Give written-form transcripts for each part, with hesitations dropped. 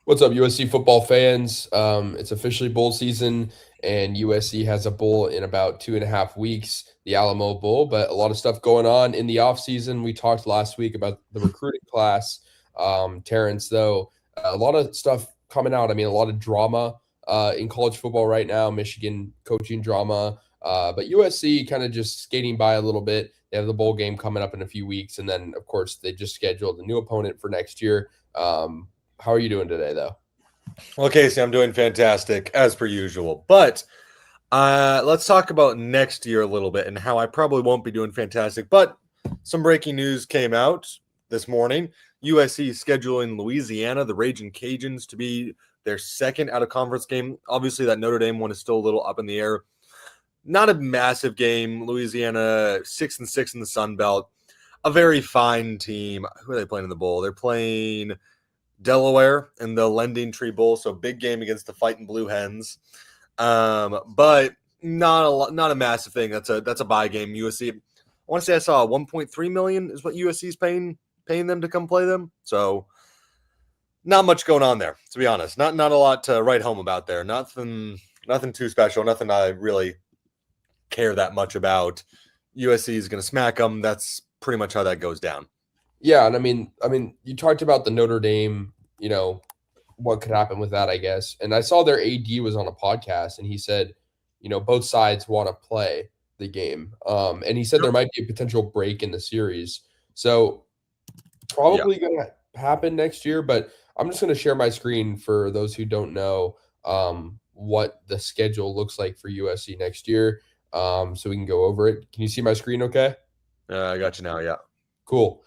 What's up, USC football fans? It's officially bowl season, and USC has a bowl in about 2.5 weeks, the Alamo Bowl. But a lot of stuff going on in the offseason. We talked last week about the recruiting class. Terrence, though, a lot of stuff coming out. I mean, a lot of drama in college football right now, Michigan coaching drama. But USC kind of just skating by a little bit. They have the bowl game coming up in a few weeks. And then, of course, they just scheduled a new opponent for next year. How are you doing today, though? Well, Casey, I'm doing fantastic as per usual. But let's talk about next year a little bit and how I probably won't be doing fantastic. But some breaking news came out this morning. USC is scheduling Louisiana, the Raging Cajuns, to be their second out of conference game. Obviously, that Notre Dame one is still a little up in the air. Not a massive game. Louisiana 6-6 in the Sun Belt. A very fine team. Who are they playing in the bowl? They're playing Delaware in the Lending Tree Bowl, so big game against the Fighting Blue Hens. But not a massive thing. That's a buy game. USC. I want to say I saw 1.3 million is what USC is paying them to come play them. So not much going on there, to be honest. Not a lot to write home about there. Nothing too special. Nothing I really care that much about. USC is going to smack them. That's pretty much how that goes down. Yeah, and I mean, you talked about the Notre Dame, what could happen with that, I guess. And I saw their AD was on a podcast, and he said, both sides want to play the game. And he said there might be a potential break in the series. So Yeah. probably going to happen next year, but I'm just going to share my screen for those who don't know what the schedule looks like for USC next year, so we can go over it. Can you see my screen okay? I got you now. Yeah. Cool.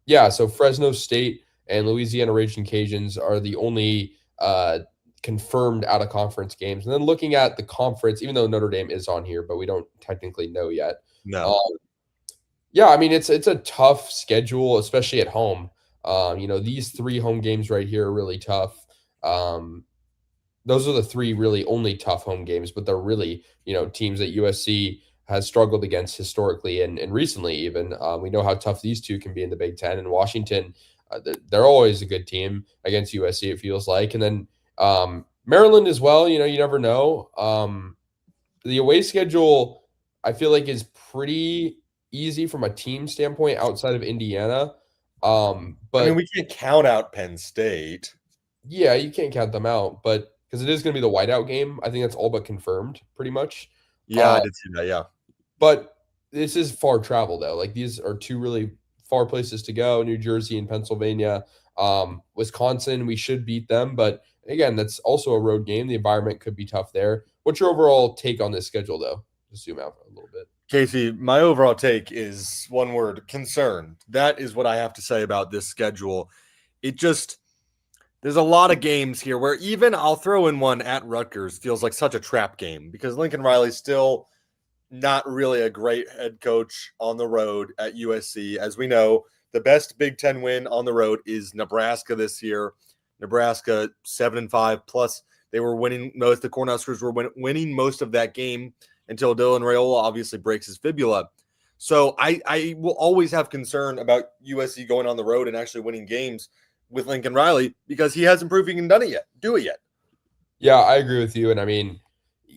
Yeah, so Fresno State and Louisiana Raging Cajuns are the only confirmed out of conference games. And then looking at the conference, even though Notre Dame is on here, but we don't technically know yet. No. Um, yeah, I mean it's a tough schedule, especially at home. These three home games right here are really tough. Um, those are the three really only tough home games, but they're really, teams that USC has struggled against historically and recently even. We know how tough these two can be in the Big Ten. And Washington, they're always a good team against USC, it feels like. And then Maryland as well, you never know. The away schedule, I feel like, is pretty easy from a team standpoint outside of Indiana. I mean, But we can't count out Penn State. yeah, you can't count them out, but because it is going to be the whiteout game, I think that's all but confirmed, pretty much. Yeah, Uh, I did see that. Yeah. but this is far travel, though. Like these are two really far places to go: New Jersey and Pennsylvania. Wisconsin, we should beat them, but again, that's also a road game. The environment could be tough there. What's your overall take on this schedule, though? Just zoom out a little bit. Casey, my overall take is one word: concerned. That is what I have to say about this schedule. It just, there's a lot of games here where even I'll throw in one at Rutgers feels like such a trap game because Lincoln Riley's still not really a great head coach on the road at USC. As we know, the best Big Ten win on the road is Nebraska this year. Nebraska 7-5 plus they were winning most. The Cornhuskers were winning most of that game until Dylan Raiola obviously breaks his fibula. So I will always have concern about USC going on the road and actually winning games with Lincoln Riley because he hasn't proven he can do it yet. Yeah, I agree with you. And I mean,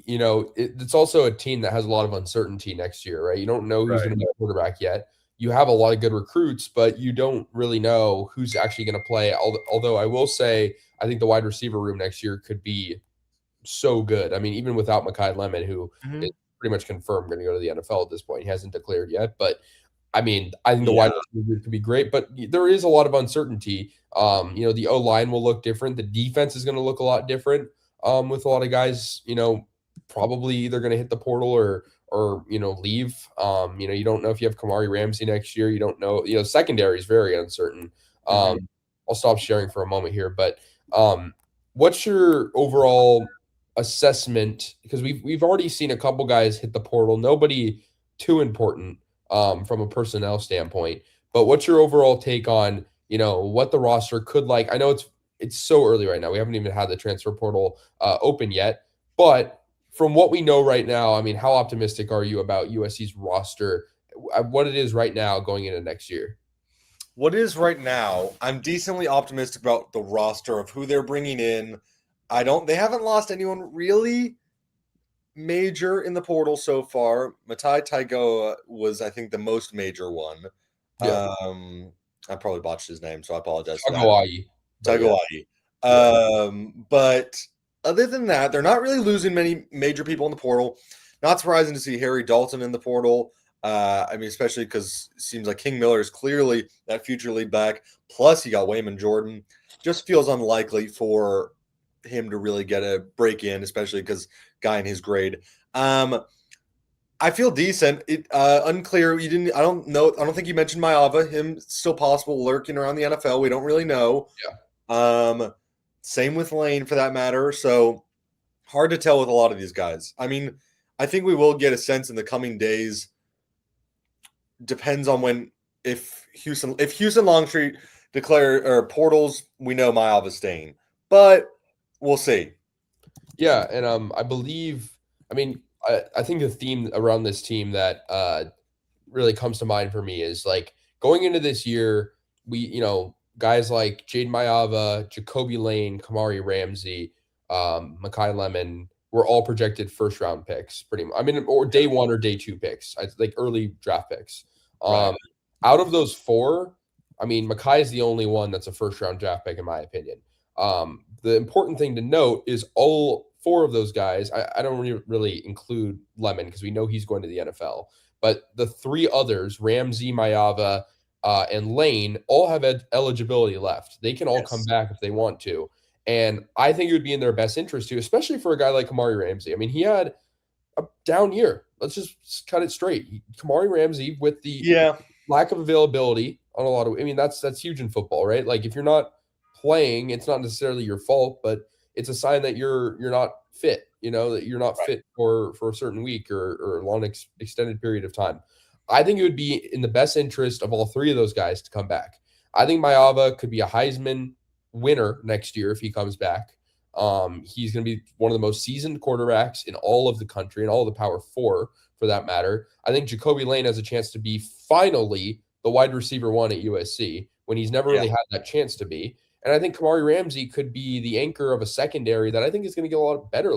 it's also a team that has a lot of uncertainty next year, right? You don't know who's going Right. to be a quarterback yet. You have a lot of good recruits, but you don't really know who's actually going to play. Although I will say, I think the wide receiver room next year could be so good. I mean, even without Mekhi Lemon, who is Mhm. pretty much confirmed going to go to the NFL at this point. He hasn't declared yet, but I mean, I think the wide Yeah. receiver group could be great, but there is a lot of uncertainty. The O line will look different. The defense is going to look a lot different. With a lot of guys, probably either going to hit the portal or leave. You don't know if you have Kamari Ramsey next year. You don't know. Secondary is very uncertain. Um, Mhm. I'll stop sharing for a moment here, but um, what's your overall assessment? Because we've already seen a couple guys hit the portal. Nobody too important from a personnel standpoint. But what's your overall take on what the roster could like? I know it's so early right now. We haven't even had the transfer portal open yet, but from what we know right now, I mean, how optimistic are you about USC's roster, what it is right now going into next year? what is right now, I'm decently optimistic about the roster of who they're bringing in. They haven't lost anyone really major in the portal so far. Matai Taigoa was, I think, the most major one. Yeah, I probably botched his name, so I apologize for that. Hawaii, but yeah, Tagoai. yeah. But other than that, they're not really losing many major people in the portal. Not surprising to see Harry Dalton in the portal. I mean, especially because it seems like King Miller is clearly that future lead back. Plus, you got Wayman Jordan. Just feels unlikely for him to really get a break in, especially because guy in his grade. I feel decent. It unclear. You didn't. I don't know. I don't think you mentioned Maava. Him still possible lurking around the NFL. We don't really know. Yeah. Same with Lane for that matter. So hard to tell with a lot of these guys. I mean, I think we will get a sense in the coming days. Depends on if Houston Longstreet declare or portals, we know Maava is staying, but we'll see. Yeah, and I believe, I mean, I think the theme around this team that really comes to mind for me is like going into this year, guys like Jade Mayava, Jacoby Lane, Kamari Ramsey, Makai Lemon were all projected first round picks, pretty much. I mean, or day one or day two picks, like early draft picks. Right. Um, Out of those four, I mean, Makai is the only one that's a first round draft pick, in my opinion. The important thing to note is all four of those guys, I don't really include Lemon because we know he's going to the NFL, but the three others, Ramsey, Mayava, and Lane, all have eligibility left. They can all come Yes. back if they want to. And I think it would be in their best interest to, especially for a guy like Kamari Ramsey. I mean, he had a down year. Let's just cut it straight. Kamari Ramsey, with the Yeah. lack of availability on a lot of, I mean, that's huge in football, right? Like if you're not playing, it's not necessarily your fault, but it's a sign that you're not fit, that you're not Right. fit for a certain week or a long extended period of time. I think it would be in the best interest of all three of those guys to come back. I think Mayava could be a Heisman winner next year if he comes back. He's going to be one of the most seasoned quarterbacks in all of the country and all of the Power Four for that matter. I think Jacoby Lane has a chance to be finally the wide receiver one at USC when he's never Yeah. really had that chance to be. And I think Kamari Ramsey could be the anchor of a secondary that I think is going to get a lot better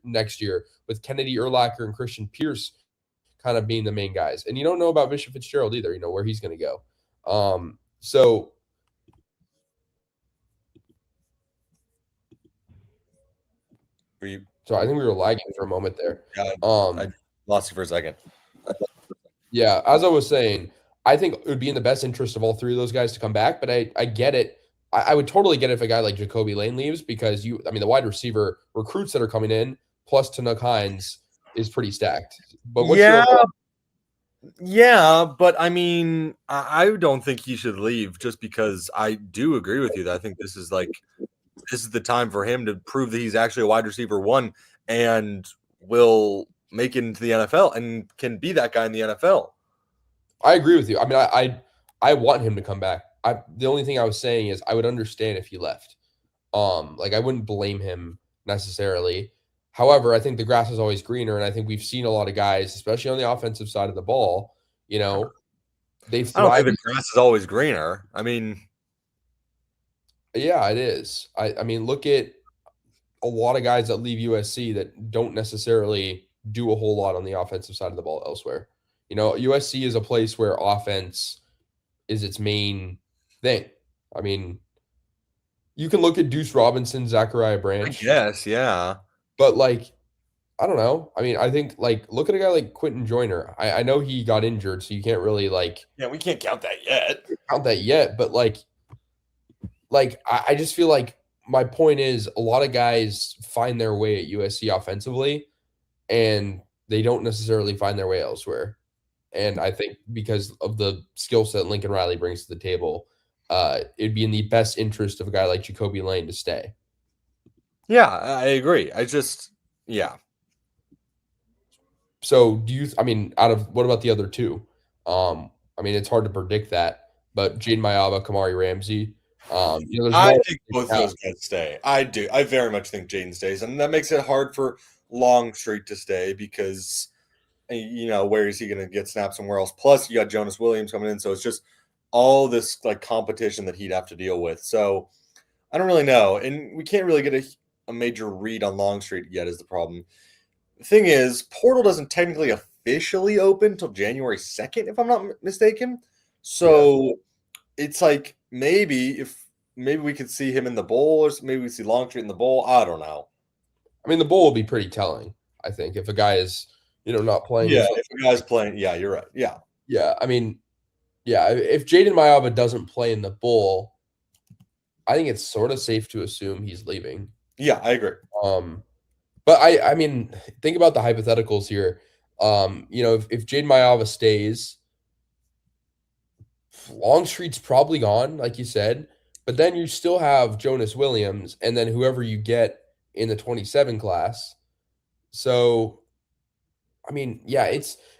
next year with Kennedy Urlacher and Christian Pierce kind of being the main guys. And you don't know about Bishop Fitzgerald either, where he's going to go. So Were you, so I think we were lagging for a moment there. yeah, I Um, lost you for a second. Yeah, as I was saying, I think it would be in the best interest of all three of those guys to come back. But I get it. I would totally get it if a guy like Jacoby Lane leaves because I mean, the wide receiver recruits that are coming in plus Tanuk Hines is pretty stacked. But what's your Yeah, overall? yeah, but I mean, I don't think he should leave just because I do agree with you that I think this is the time for him to prove that he's actually a wide receiver one and will make it into the NFL and can be that guy in the NFL. I agree with you. I mean, I want him to come back. The only thing I was saying is I would understand if he left. Like I wouldn't blame him necessarily. However, I think the grass is always greener, and I think we've seen a lot of guys, especially on the offensive side of the ball, they've I don't think thrived. the grass is always greener. I mean, Yeah, it is. I mean, look at a lot of guys that leave USC that don't necessarily do a whole lot on the offensive side of the ball elsewhere. USC is a place where offense is its main thing. I mean, you can look at Deuce Robinson, Zachariah I Branch, guess, yeah. but like, I don't know. I mean, I think like look at a guy like Quentin Joyner. I know he got injured, so you can't really like Yeah, we can't count that yet. count that yet, but I just feel like my point is a lot of guys find their way at USC offensively and they don't necessarily find their way elsewhere. And I think because of the skill set Lincoln Riley brings to the table, it'd be in the best interest of a guy like Jacoby Lane to stay. Yeah, I agree. Yeah. So I mean, what about the other two? I mean, it's hard to predict that, but Jade Mayaba, Kamari Ramsey, there's I more. think both of those guys stay. I do. I very much think Jaden stays, and that makes it hard for Longstreet to stay because where is he going to get snapped somewhere else? Plus, you got Jonas Williams coming in, so it's just all this like competition that he'd have to deal with. So I don't really know, and we can't really get a major read on Longstreet yet. Is the problem? The thing is, portal doesn't technically officially open until January 2nd, if I'm not mistaken. Yeah. So it's like maybe we could see him in the bowl, or maybe we see Longstreet in the bowl. I don't know. I mean, the bowl will be pretty telling, I think, if a guy is, not playing Yeah, his. if a guy's playing, yeah, you're right. Yeah, Yeah, I mean, yeah, if Jaden Mayava doesn't play in the bowl, I think it's sort of safe to assume he's leaving. yeah, I agree. Um, but I mean, think about the hypotheticals here. If Jaden Mayava stays, Longstreet's probably gone, like you said, but then you still have Jonas Williams and then whoever you get in the 27 class. So, I mean, yeah,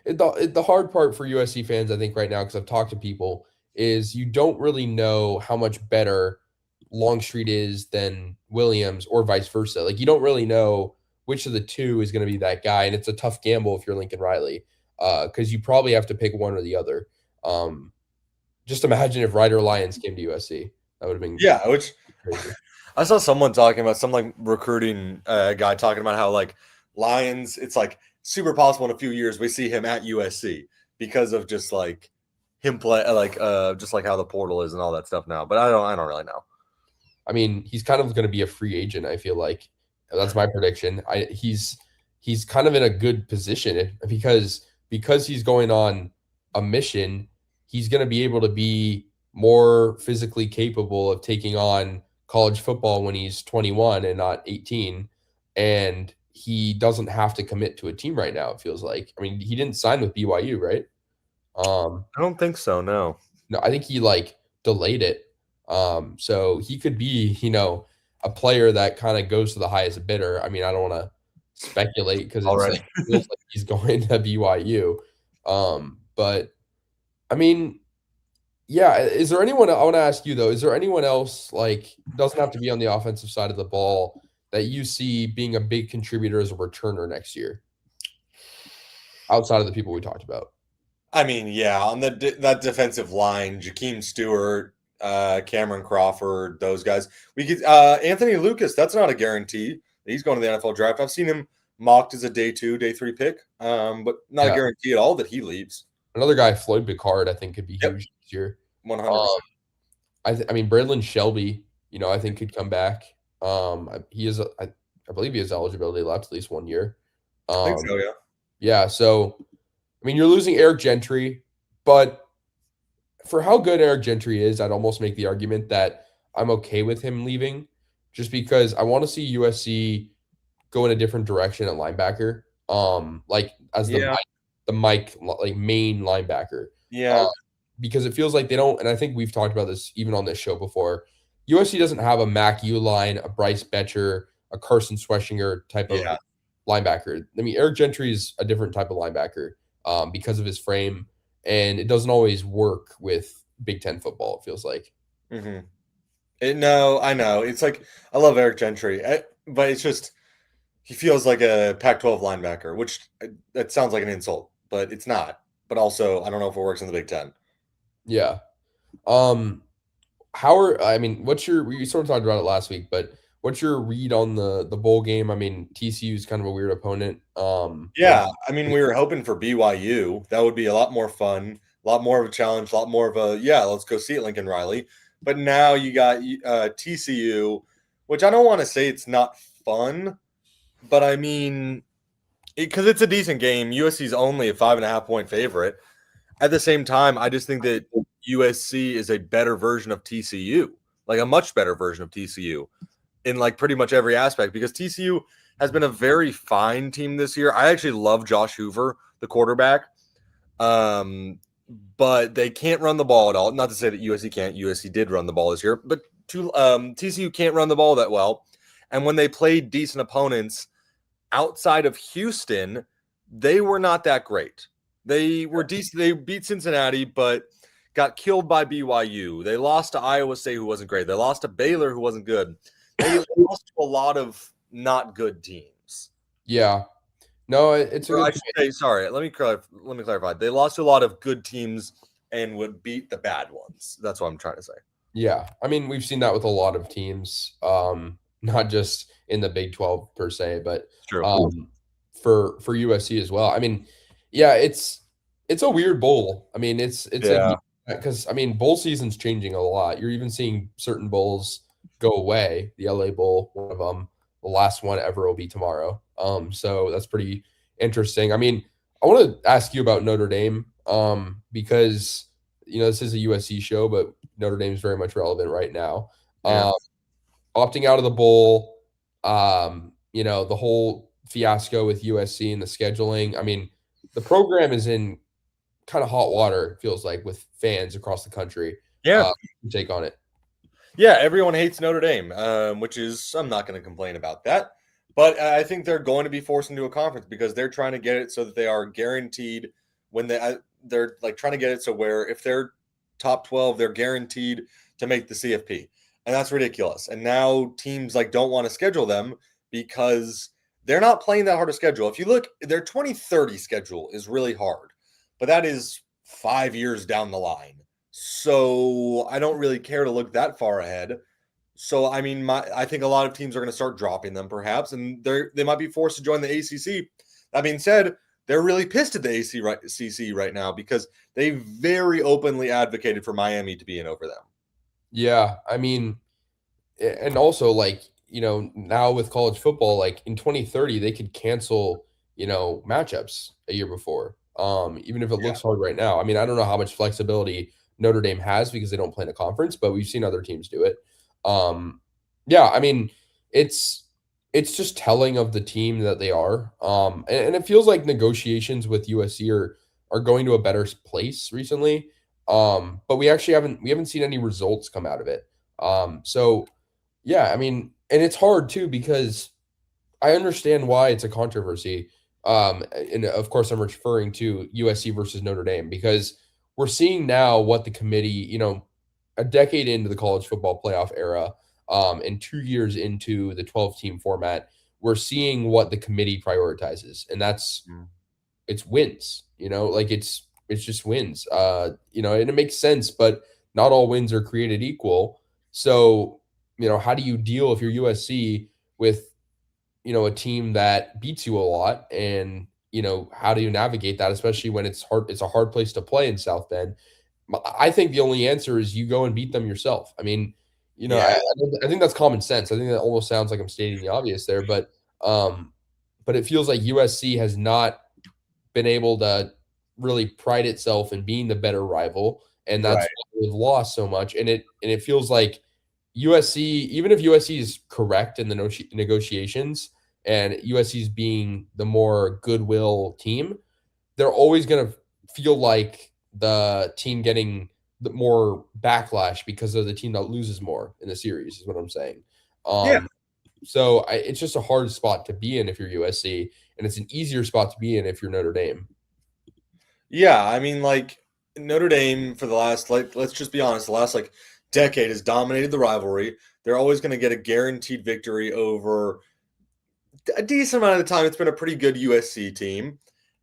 the hard part for USC fans, I think, right now, because I've talked to people, is you don't really know how much better Longstreet is than Williams or vice versa. Like, you don't really know which of the two is going to be that guy. And it's a tough gamble if you're Lincoln Riley, because you probably have to pick one or the other. Um, just imagine if Ryder Lyons came to USC. That would have been Yeah, which crazy. I saw someone talking about some like recruiting guy talking about how like Lions, it's like super possible in a few years we see him at USC because of just like him play just like how the portal is and all that stuff now. But I don't really know. I mean, he's kind of going to be a free agent. I feel like that's my prediction. He's kind of in a good position because he's going on a mission. He's going to be able to be more physically capable of taking on college football when he's 21 and not 18, and he doesn't have to commit to a team right now. It feels like. I mean, he didn't sign with BYU, right? Um, I don't think so. No. no, I think he like delayed it. So he could be, a player that kind of goes to the highest bidder. I mean, I don't want to speculate because it Already. feels like he's going to BYU. But I mean, yeah, is there anyone I want to ask you though, is there anyone else like doesn't have to be on the offensive side of the ball that you see being a big contributor as a returner next year outside of the people we talked about? I mean, yeah, on that defensive line, Jakeem Stewart, Cameron Crawford, those guys. We could Anthony Lucas. That's not a guarantee. He's going to the NFL draft. I've seen him mocked as a day 2, day 3 pick, but not a Yeah. guarantee at all that he leaves. Another guy, Floyd Picard, I think could be Yep, huge this year. 100%. Um, I mean, Braylon Shelby, I think could come back. He is, I believe he has eligibility left at least 1 year. I think Um, so. Yeah. yeah, so I mean, you're losing Eric Gentry, but for how good Eric Gentry is, I'd almost make the argument that I'm okay with him leaving, just because I want to see USC go in a different direction at linebacker. Like as Yeah. the Mike like main linebacker. Yeah. Um, because it feels like they don't, and I think we've talked about this even on this show before. USC doesn't have a Mac Uline, a Bryce Betcher, a Carson Schweschinger type of Yeah. linebacker. I mean, Eric Gentry is a different type of linebacker because of his frame, and it doesn't always work with Big Ten football. It feels like. Mm-hmm. No, I know. It's like I love Eric Gentry, but it's just he feels like a Pac-12 linebacker, which that sounds like an insult, but it's not. But also, I don't know if it works in the Big Ten. Yeah. Um, I mean, we sort of talked about it last week, but what's your read on the bowl game? I mean, TCU is kind of a weird opponent. But Yeah, I mean, we were hoping for BYU. That would be a lot more fun, a lot more of a challenge, a lot more of a yeah. Let's go see it, Lincoln Riley. But now you got TCU, which I don't want to say it's not fun, but I mean, because it's a decent game. USC is only a 5.5 point favorite. At the same time, I just think that USC is a better version of TCU, like a much better version of TCU in like pretty much every aspect because TCU has been a very fine team this year. I actually love Josh Hoover, the quarterback. Um, but they can't run the ball at all. Not to say that USC can't. USC did run the ball this year, but TCU can't run the ball that well. And when they played decent opponents outside of Houston, they were not that great. They were decent. They beat Cincinnati, but got killed by BYU. They lost to Iowa State, who wasn't great. They lost to Baylor, who wasn't good. They lost to a lot of not good teams. yeah, no, it's a Or good I should say, sorry. Let me clarify. They lost to a lot of good teams and would beat the bad ones. That's what I'm trying to say. Yeah, I mean, we've seen that with a lot of teams, not just in the Big 12 per se, but It's true. for USC as well. I mean, yeah, it's a weird bowl. I mean, it's like Yeah. because I mean, bowl season's changing a lot. You're even seeing certain bowls go away. The LA Bowl, one of them, the last one ever will be tomorrow. So that's pretty interesting. I mean, I want to ask you about Notre Dame, because this is a USC show, but Notre Dame is very much relevant right now. Yeah. Um, Opting out of the bowl, the whole fiasco with USC and the scheduling. I mean, the program is in kind of hot water, it feels like, with fans across the country. Yeah. Take on it. Yeah, everyone hates Notre Dame, which is, I'm not going to complain about that. But I think they're going to be forced into a conference because they're trying to get it so that they are guaranteed when they're like trying to get it so where if they're top 12, they're guaranteed to make the CFP. And that's ridiculous. And now teams like don't want to schedule them because they're not playing that hard a schedule. If you look, their 2030 schedule is really hard, but that is 5 years down the line. So I don't really care to look that far ahead. So I mean, I think a lot of teams are going to start dropping them, perhaps, and they might be forced to join the ACC. That being said, they're really pissed at the ACC right now because they very openly advocated for Miami to be in over them. Yeah, I mean, and also like now with college football, like in 2030, they could cancel matchups a year before. Even if it Yeah, looks hard right now. I mean, I don't know how much flexibility Notre Dame has because they don't play in a conference, but we've seen other teams do it. Um, yeah, I mean, it's it's just telling of the team that they are. And it feels like negotiations with USC are going to a better place recently. But we haven't seen any results come out of it. So yeah, I mean, and it's hard too because I understand why it's a controversy. And of course, I'm referring to USC versus Notre Dame because we're seeing now what the committee, a decade into the college football playoff era, and 2 years into the 12-team format, we're seeing what the committee prioritizes, and that's mm, it's wins. Like it's just wins. And it makes sense, but not all wins are created equal. So, how do you deal if you're USC with a team that beats you a lot, and how do you navigate that, especially when it's a hard place to play in South Bend. I think the only answer is you go and beat them yourself. I mean, yeah, I think that's common sense. I think that almost sounds like I'm stating the obvious there, um but it feels like USC has not been able to really pride itself in being the better rival, and that's right, why they've lost so much. And it feels like USC, even if USC is correct in the negotiations, and USC is being the more goodwill team, they're always going to feel like the team getting the more backlash because of the team that loses more in the series, is what I'm saying. yeah, So it's just a hard spot to be in if you're USC, and it's an easier spot to be in if you're Notre Dame. yeah. I mean, like Notre Dame for the last let's just be honest, the last decade has dominated the rivalry. They're always going to get a guaranteed victory over a decent amount of the time. It's been a pretty good USC team.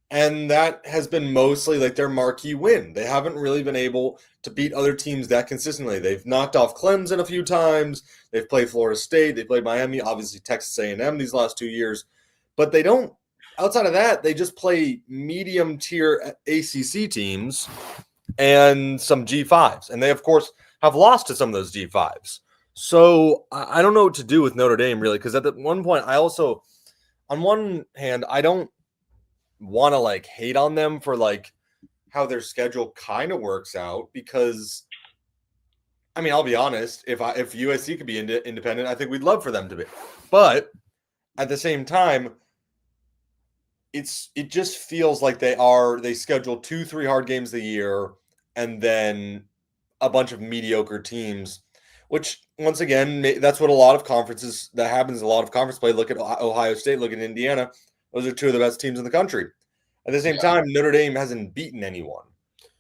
And that has been mostly like their marquee win. They haven't really been able to beat other teams that consistently. They've knocked off Clemson a few times. They've played Florida State. They played Miami, obviously Texas A&M these last 2 years. But they don't. Outside of that, they just play medium tier ACC teams and some G5s. And they, of course, have lost to some of those G5s. So I don't know what to do with Notre Dame, really, because at that one point, I also, on one hand, I don't want to hate on them for how their schedule kind of works out because I mean I'll be honest, if USC could be independent, I think we'd love for them to be, but at the same time it just feels like they schedule 2-3 hard games a year and then a bunch of mediocre teams, which once again that's what a lot of conferences that happens. A lot of conference play. Look at Ohio State, look at Indiana. Those are two of the best teams in the country. At the same Yeah, time, Notre Dame hasn't beaten anyone.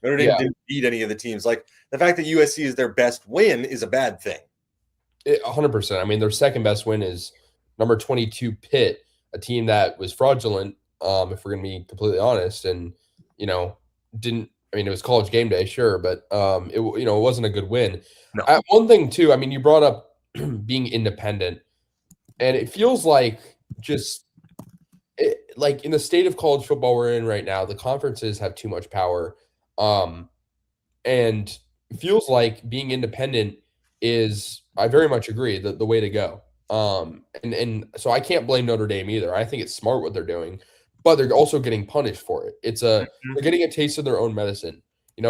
Notre Dame yeah, didn't beat any of the teams. Like the fact that USC is their best win is a bad thing. 100%. I mean, their second best win is number 22 Pitt, a team that was fraudulent. If we're going to be completely honest, and you know, didn't I mean, it was college game day, sure, but it wasn't a good win. No. One thing too, I mean, you brought up being independent, and it feels like just like in the state of college football we're in right now, the conferences have too much power. Um, and it feels like being independent is, I very much agree, the way to go. And so I can't blame Notre Dame either. I think it's smart what they're doing, but they're also getting punished for it. They're getting a taste of their own medicine.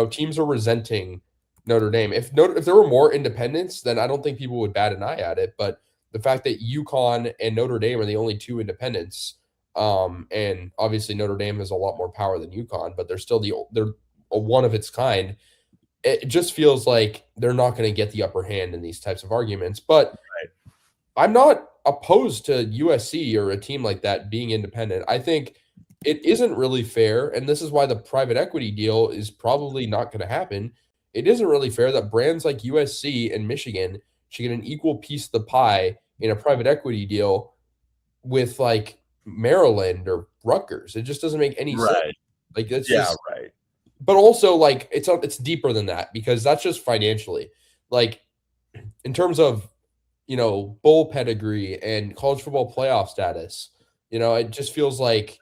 Teams are resenting Notre Dame. If there were more independents, then I don't think people would bat an eye at it. But the fact that UConn and Notre Dame are the only two independents, and obviously Notre Dame has a lot more power than UConn, but they're a one of its kind. It just feels like they're not going to get the upper hand in these types of arguments. But Right. I'm not opposed to USC or a team like that being independent. I think it isn't really fair, and this is why the private equity deal is probably not going to happen. It isn't really fair that brands like USC and Michigan should get an equal piece of the pie in a private equity deal with like Maryland or Rutgers. It just doesn't make any sense. Right. Like it's Yeah, just, right. but also like it's deeper than that because that's just financially. Like in terms of bowl pedigree and college football playoff status, it just feels like,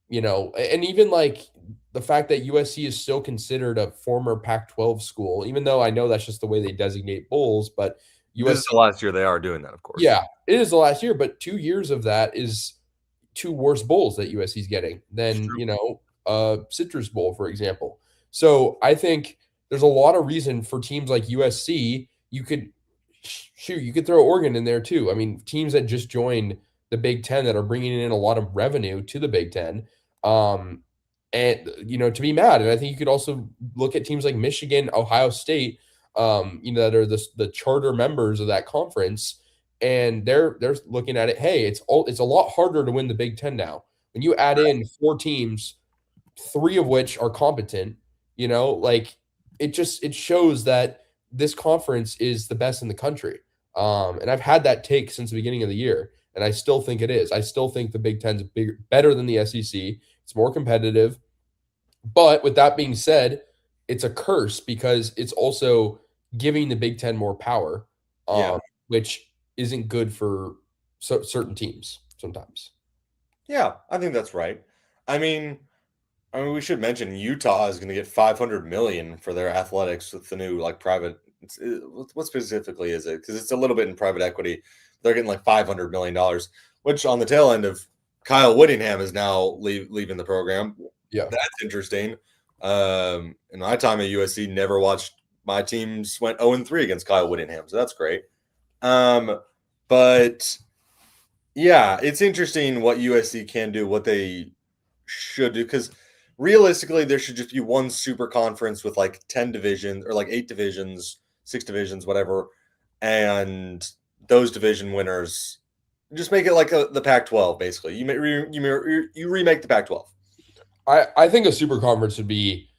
and even like the fact that USC is still considered a former Pac-12 school, even though I know that's just the way they designate bowls, but This is USC, the last year they are doing that, of course. yeah, it is the last year, but 2 years of that is two worse bowls that USC is getting It's than, true. Citrus Bowl, for example. So I think there's a lot of reason for teams like USC. You could throw Oregon in there too. I mean, teams that just joined the Big Ten that are bringing in a lot of revenue to the Big Ten, um, and to be mad. And I think you could also look at teams like Michigan, Ohio State, that are the charter members of that conference, and they're looking at it. Hey, it's a lot harder to win the Big Ten now when you add in four teams, three of which are competent. Like it shows that this conference is the best in the country. And I've had that take since the beginning of the year, and I still think it is. I still think the Big Ten's better than the SEC. It's more competitive. But with that being said, it's a curse because it's also giving the Big Ten more power, Yeah. which isn't good for certain teams sometimes. Yeah, I think that's right. I mean, we should mention Utah is going to get 500 million for their athletics with the new like private. What specifically is it? Because it's a little bit in private equity. They're getting like $500 million, which on the tail end of Kyle Whittingham is now leaving the program. Yeah. That's interesting. In my time at USC, never watched my teams went 0-3 against Kyle Whittingham, so that's great. But yeah, it's interesting what USC can do, what they should do, because realistically, there should just be one super conference with like 10 divisions or like 8 divisions, 6 divisions, whatever, and those division winners just make it like the Pac-12. Basically, you remake the Pac-12. I think a super conference would be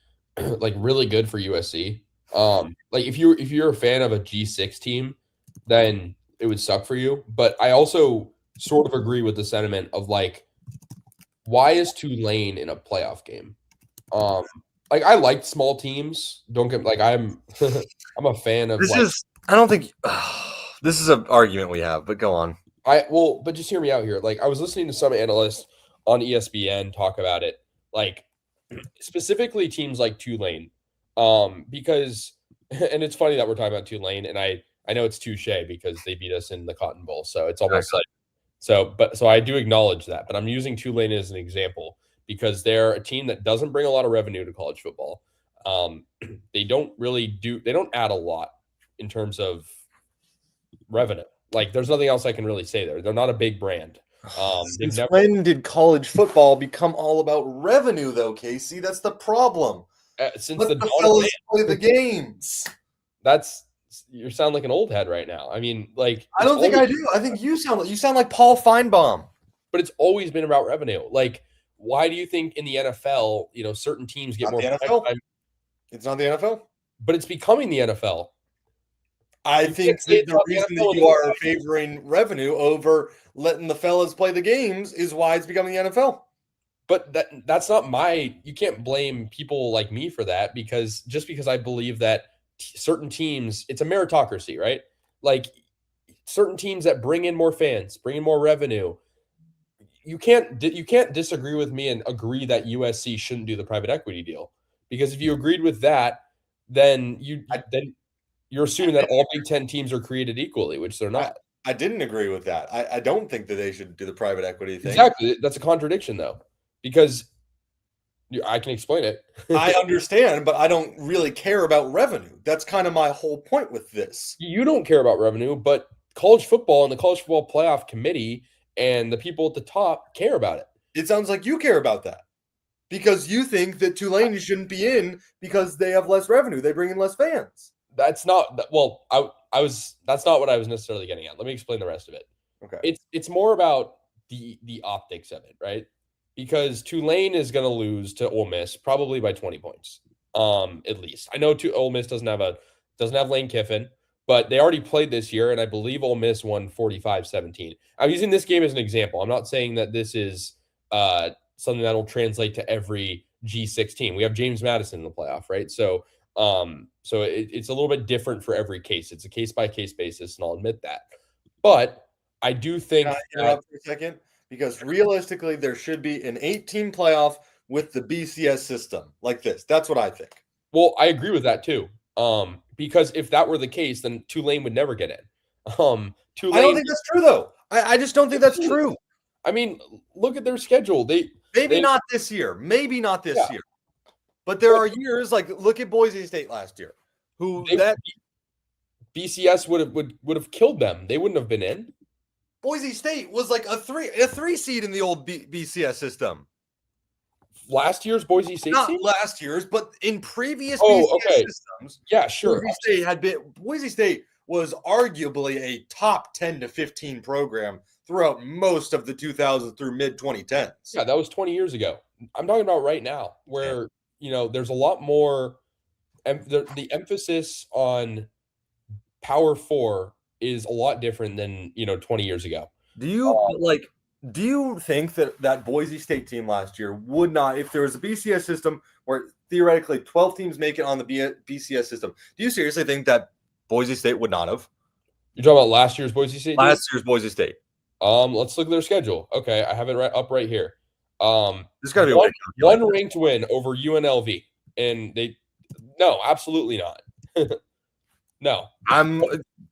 like really good for USC. Like if you're a fan of a G6 team, then it would suck for you. But I also sort of agree with the sentiment of like, why is Tulane in a playoff game? Like I like small teams. Don't get like I'm I'm a fan of I don't think this is an argument we have, but go on. but just hear me out here. Like I was listening to some analysts on ESPN talk about it, like specifically teams like Tulane, because and it's funny that we're talking about Tulane, and I know it's touche because they beat us in the Cotton Bowl, so it's almost like so I do acknowledge that, but I'm using Tulane as an example because they're a team that doesn't bring a lot of revenue to college football. Um, they don't add a lot in terms of revenue. Like there's nothing else I can really say there. They're not a big brand. When did college football become all about revenue, though, Casey? That's the problem. Since Let the the fellas play the games. That's you sound like an old head right now. I mean, like I don't think I do. I think you sound like Paul Feinbaum. But it's always been about revenue. Like, why do you think in the NFL, certain teams get more NFL? It's not the NFL, but it's becoming the NFL. I think the reason that you are favoring revenue over letting the fellas play the games is why it's becoming the NFL. But that's not my you can't blame people like me for that because just because I believe that certain teams, it's a meritocracy, right? Like certain teams that bring in more fans, bring in more revenue. You can't disagree with me and agree that USC shouldn't do the private equity deal. Because if you agreed with that, then I, you're assuming that all Big Ten teams are created equally, which they're I, not. I didn't agree with that. I don't think that they should do the private equity thing. Exactly. That's a contradiction though. Because I can explain it. I understand, but I don't really care about revenue. That's kind of my whole point with this. You don't care about revenue, but college football and the college football playoff committee and the people at the top care about it. It sounds like you care about that because you think that Tulane shouldn't be in because they have less revenue. They bring in less fans. That's not well, I was that's not what I was necessarily getting at. Let me explain the rest of it. Okay. It's more about the optics of it, right? Because Tulane is going to lose to Ole Miss probably by 20 points, at least. I know Ole Miss doesn't have Lane Kiffin, but they already played this year, and I believe Ole Miss won 45-17. I'm using this game as an example. I'm not saying that this is something that will translate to every G6 team. We have James Madison in the playoff, right? So it's a little bit different for every case. It's a case by case basis, and I'll admit that. But I do think Can I interrupt for a second? Because realistically, there should be an 8-team playoff with the BCS system like this. That's what I think. well, I agree with that too. Because if that were the case, then Tulane would never get in. I don't Tulane. think that's true, though. I just don't think that's true. I mean, look at their schedule. Maybe not this year. Maybe not this Yeah. year. But there are years like look at Boise State last year, who that BCS would have killed them. They wouldn't have been in. Boise State was like a three seed in the old BCS system. Last year's Boise State Not team? last year's, but in previous Oh, BCS okay. systems, Yeah, sure. Boise State was arguably a top 10 to 15 program throughout most of the 2000s through mid 2010s. Yeah, that was 20 years ago. I'm talking about right now, where there's a lot more. The emphasis on Power Four is a lot different than 20 years ago. Do you think that Boise State team last year would not, if there was a BCS system where theoretically 12 teams make it on the BCS system, do you seriously think that Boise State would not have? You're talking about last year's Boise State? Last year's Boise State. Let's look at their schedule. Okay, I have it right here. There's got to be one ranked win over UNLV, and no, absolutely not. No.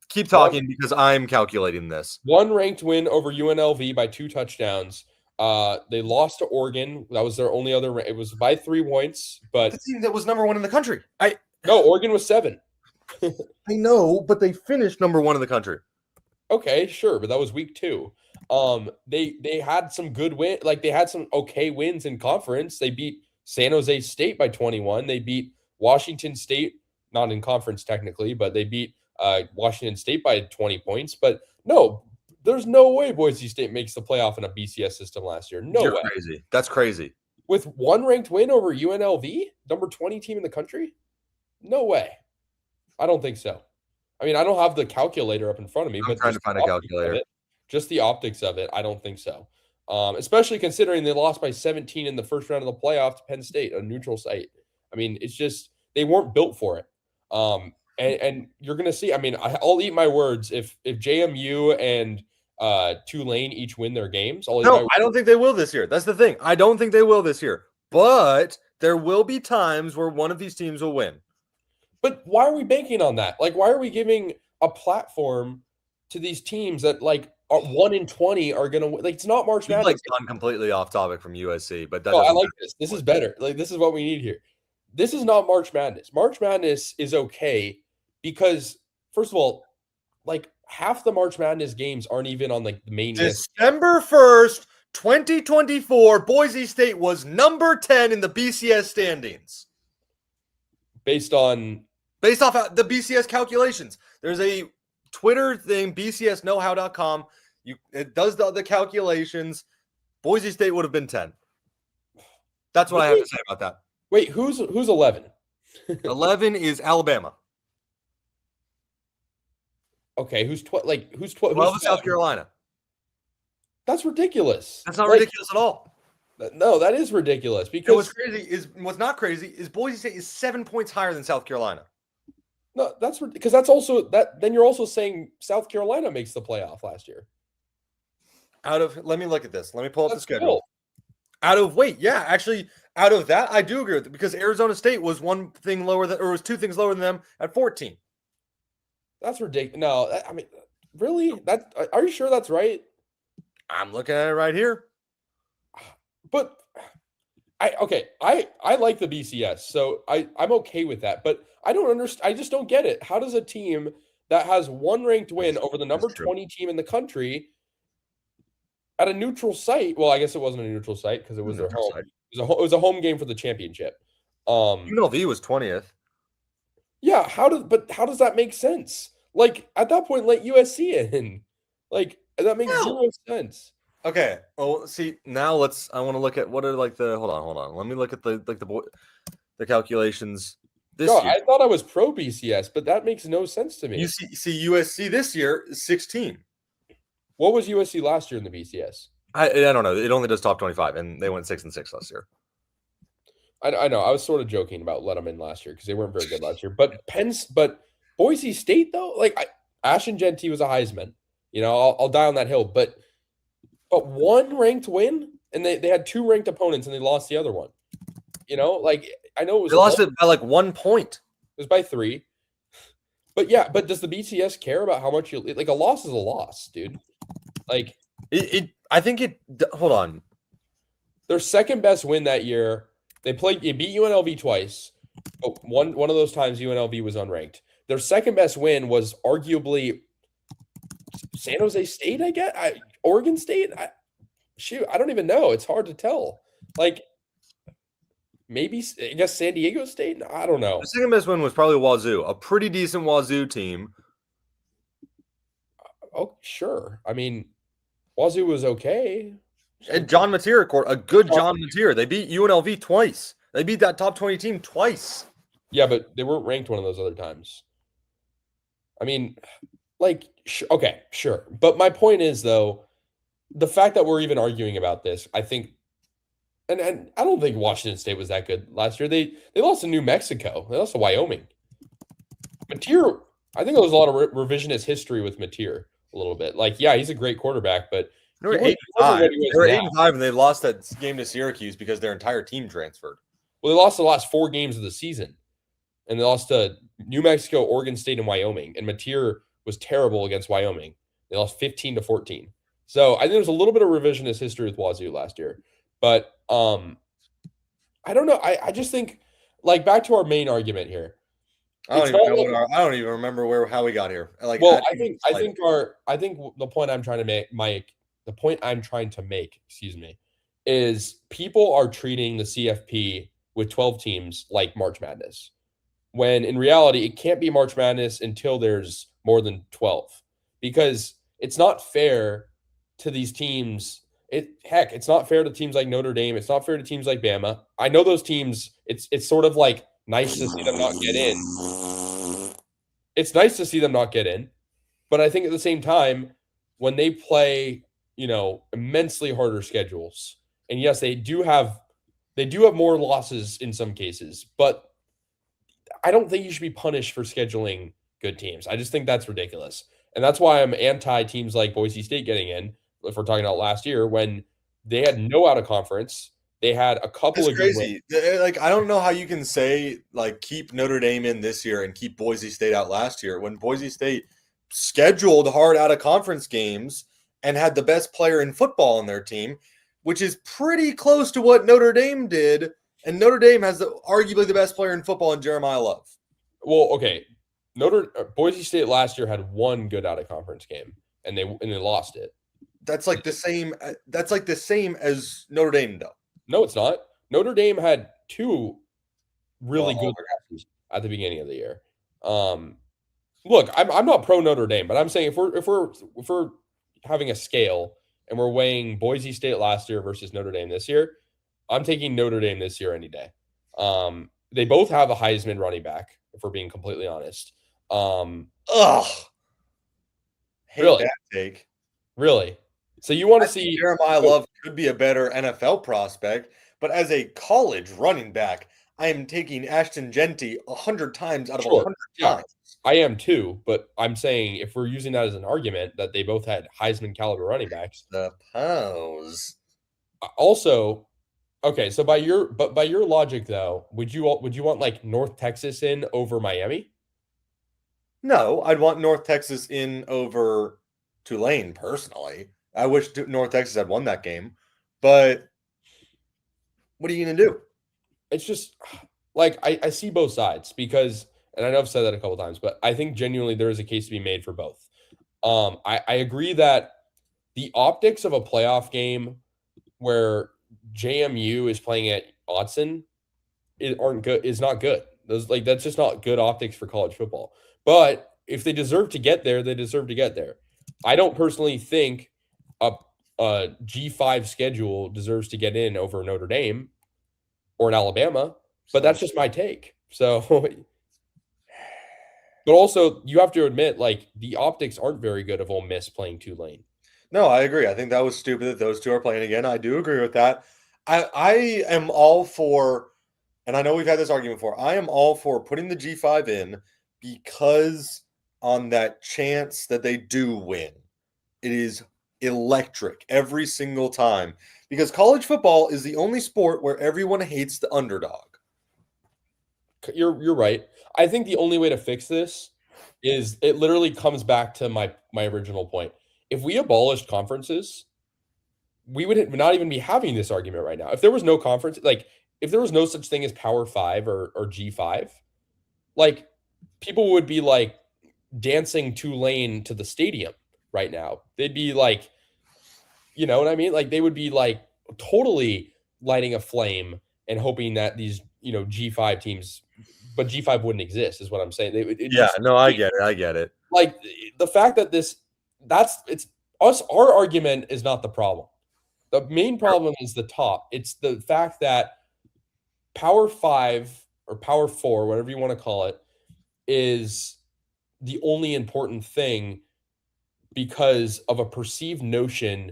Keep talking because I'm calculating this. One ranked win over UNLV by 2 touchdowns. They lost to Oregon. That was their only other. It was by 3 points, but the team that was number 1 in the country. No, Oregon was 7. I know, but they finished number 1 in the country. Okay, sure, but that was week 2. They had some good win, like they had some okay wins in conference. They beat San Jose State by 21. They beat Washington State, not in conference technically, but they beat Washington State by 20 points. But no, there's no way Boise State makes the playoff in a BCS system last year. No way. Crazy. That's crazy. With one ranked win over UNLV, number 20 team in the country? No way. I don't think so. I mean, I don't have the calculator up in front of me, I'm trying to find a calculator. Just the optics of it, I don't think so. Especially considering they lost by 17 in the first round of the playoff to Penn State, a neutral site. I mean, it's just they weren't built for it. And you're going to see. I mean, I'll eat my words if JMU and Tulane each win their games. No, I don't think they will this year. That's the thing. I don't think they will this year. But there will be times where one of these teams will win. But why are we banking on that? Like, why are we giving a platform to these teams that like are 1 in 20 are going to win? Like, it's not March Madness. Like gone completely off topic from USC, but I like this. This is better. Like, this is what we need here. This is not March Madness. March Madness is okay because, first of all, like half the March Madness games aren't even on like the main. December 1st, 2024, Boise State was number 10 in the BCS standings. Based off the BCS calculations. There's a Twitter thing, bcsknowhow.com. It does the calculations. Boise State would have been 10. That's what I have to say about that. Wait, who's 11? 11 is Alabama. Okay, who's 12? 12 is South Carolina. That's ridiculous. That's not ridiculous at all. No, that is ridiculous And what's because crazy is what's not crazy is Boise State is 7 points higher than South Carolina. no, that's because that's also that. Then you're also saying South Carolina makes the playoff last year. Let me look at this. Let me pull up the That's schedule. still Yeah, actually, out of that, I do agree with it because Arizona State was one thing lower than, or was two things lower than them at 14. that's ridiculous. No, I mean, really? That are you sure that's right? I'm looking at it right here. But I like the BCS, so I'm okay with that. But I don't understand. I just don't get it. How does a team that has one ranked win over the That's number true. 20 team in the country at a neutral site? Well, I guess it wasn't a neutral site because it was their Neutral home. site. It was a home game for the championship. UNLV was 20th. Yeah, how does that make sense? Like at that point, let USC in. Like that makes No. zero sense. Okay. Well, see, now I want to look at what are like the, hold on. Let me look at the calculations No, this year. I thought I was pro BCS, but that makes no sense to You me. see USC this year is 16. What was USC last year in the BCS? I don't know. It only does top 25, and they went 6-6 last year. I know. I was sort of joking about let them in last year because they weren't very good last year. But Boise State though, Ashton Genty was a Heisman. I'll die on that hill. But one ranked win, and they had two ranked opponents, and they lost the other one. I know it was They lost it by like 1 point. It was by 3. But yeah, but does the BCS care about how much you like? A loss is a loss, dude. Like I think it. Hold on. their second best win that year. They beat UNLV twice, but one of those times UNLV was unranked. Their second best win was arguably San Jose State, I guess. Oregon State. I don't even know. It's hard to tell. Like maybe I guess San Diego State. I don't know. The second best win was probably Wazoo, a pretty decent Wazoo team. Oh, sure. I mean, Wazoo was okay. And John Mateer, a good John Mateer. They beat UNLV twice. They beat that top 20 team twice. Yeah, but they weren't ranked one of those other times. I mean, okay, sure. But my point is, though, the fact that we're even arguing about this, I think, and I don't think Washington State was that good last year. They lost to New Mexico. They lost to Wyoming. Mateer, I think there was a lot of revisionist history with Mateer a little bit. Like, yeah, he's a great quarterback, but They were he 8 wasn't 5. what he was They were now. 8 and 5, and they lost that game to Syracuse because their entire team transferred. Well, they lost the last 4 games of the season, and they lost to New Mexico, Oregon State, and Wyoming. And Mateer was terrible against Wyoming. They lost 15-14. So I think there's a little bit of revisionist history with Wazoo last year, but I don't know. I just think back to our main argument here. I don't even remember how we got here. Well, I think the point I'm trying to make, excuse me, is people are treating the CFP with 12 teams like March Madness, when in reality it can't be March Madness until there's more than 12, because it's not fair to these teams. It's not fair to teams like Notre Dame. It's not fair to teams like Bama. I know those teams. It's sort of like nice to see them not get in. It's nice to see them not get in, but I think at the same time, when they play, immensely harder schedules, and yes, they do have more losses in some cases, but I don't think you should be punished for scheduling good teams. I just think that's ridiculous. And that's why I'm anti teams like Boise State getting in, if we're talking about last year, when they had no out of conference. They had a couple It's of crazy. I don't know how you can say keep Notre Dame in this year and keep Boise State out last year when Boise State scheduled hard out of conference games and had the best player in football on their team, which is pretty close to what Notre Dame did. And Notre Dame has arguably the best player in football in Jeremiah Love. Well, okay. Boise State last year had one good out of conference game, and they lost it. That's like the same. That's like the same as Notre Dame, though. No, it's not. Notre Dame had 2 really good losses at the beginning of the year. Look, I'm not pro Notre Dame, but I'm saying if we're having a scale and we're weighing Boise State last year versus Notre Dame this year, I'm taking Notre Dame this year any day. They both have a Heisman running back, if we're being completely honest. Hate Really? that take. Really? So you want I to think see Jeremiah so Love could be a better NFL prospect, but as a college running back, I am taking Ashton Genty 100 times out of a sure. hundred Yeah. times. I am too, but I'm saying if we're using that as an argument that they both had Heisman caliber running backs. Suppose. Also, okay, so by your logic though, would you want like North Texas in over Miami? No, I'd want North Texas in over Tulane personally. I wish North Texas had won that game, but what are you going to do? It's just like I see both sides because, and I know I've said that a couple times, but I think genuinely there is a case to be made for both. I agree that the optics of a playoff game where JMU is playing at Autzen aren't good is not good. Those like that's just not good optics for college football. But if they deserve to get there, they deserve to get there. I don't personally think a G5 schedule deserves to get in over Notre Dame or an Alabama, but that's So, just my take. So, but also you have to admit, like the optics aren't very good of Ole Miss playing Tulane. no, I agree. I think that was stupid that those two are playing again. I do agree with that. I am all for, and I know we've had this argument before. I am all for putting the G5 in because on that chance that they do win, it is electric every single time because college football is the only sport where everyone hates the underdog. You're right. I think the only way to fix this is it literally comes back to my original point. If we abolished conferences, we would not even be having this argument right now. If there was no conference, like if there was no such thing as Power Five or G5, like people would be like dancing Tulane to the stadium right now. They'd be like, you know what I mean? Like they would be like totally lighting a flame and hoping that these, G5 teams, but G5 wouldn't exist, is what I'm saying. It'd be Yeah, no, I get it. I get it. like the fact that it's us, our argument is not the problem. The main problem is the top. It's the fact that Power Five or Power Four, whatever you want to call it, is the only important thing because of a perceived notion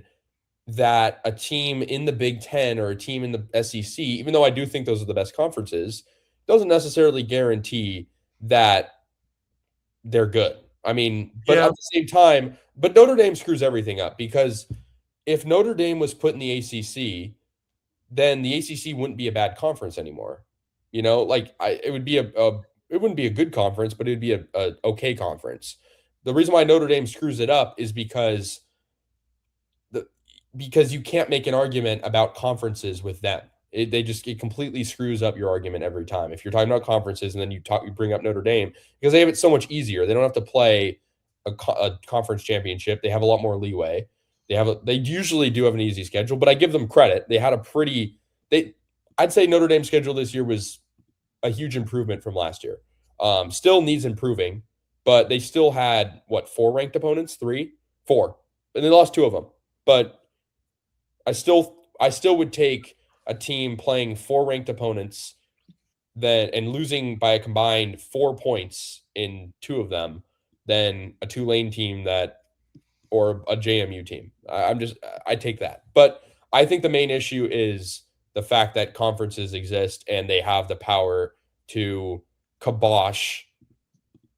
that a team in the Big Ten or a team in the SEC, even though I do think those are the best conferences, doesn't necessarily guarantee that they're good. I mean, but Yeah, at the same time, but Notre Dame screws everything up because if Notre Dame was put in the ACC, then the ACC wouldn't be a bad conference anymore. Like it would be it wouldn't be a good conference, but it would be a okay conference. The reason why Notre Dame screws it up is the because you can't make an argument about conferences with them. It completely screws up your argument every time. If you're talking about conferences and then you bring up Notre Dame because they have it so much easier. They don't have to play a conference championship. They have a lot more leeway. They usually do have an easy schedule, but I give them credit. They had a pretty they I'd say Notre Dame's schedule this year was a huge improvement from last year. Still needs improving, but they still had what, four ranked opponents, three, four, and they lost two of them. But I still would take a team playing four ranked opponents then and losing by a combined 4 points in two of them than a Tulane team that or a JMU team. I take that. But I think the main issue is the fact that conferences exist and they have the power to kibosh,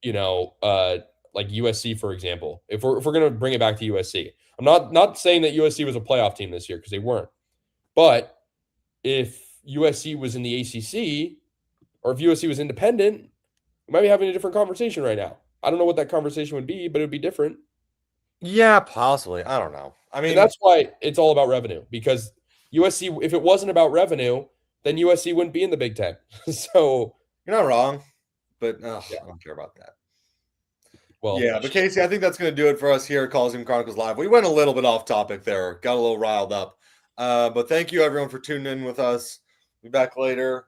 like USC, for example. If we're gonna bring it back to USC, I'm not saying that USC was a playoff team this year because they weren't. But if USC was in the ACC or if USC was independent, we might be having a different conversation right now. I don't know what that conversation would be, but it would be different. yeah, possibly. I don't know. I And mean, that's why it's all about revenue because USC, if it wasn't about revenue, then USC wouldn't be in the Big Ten. So, you're not wrong, but yeah, I don't care about that. well, Yeah, but Casey, I think that's going to do it for us here at Coliseum Chronicles Live. We went a little bit off topic there, got a little riled up. But thank you everyone for tuning in with us. Be back later.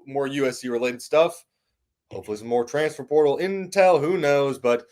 More USC related stuff. Hopefully, some more transfer portal intel. Who knows? But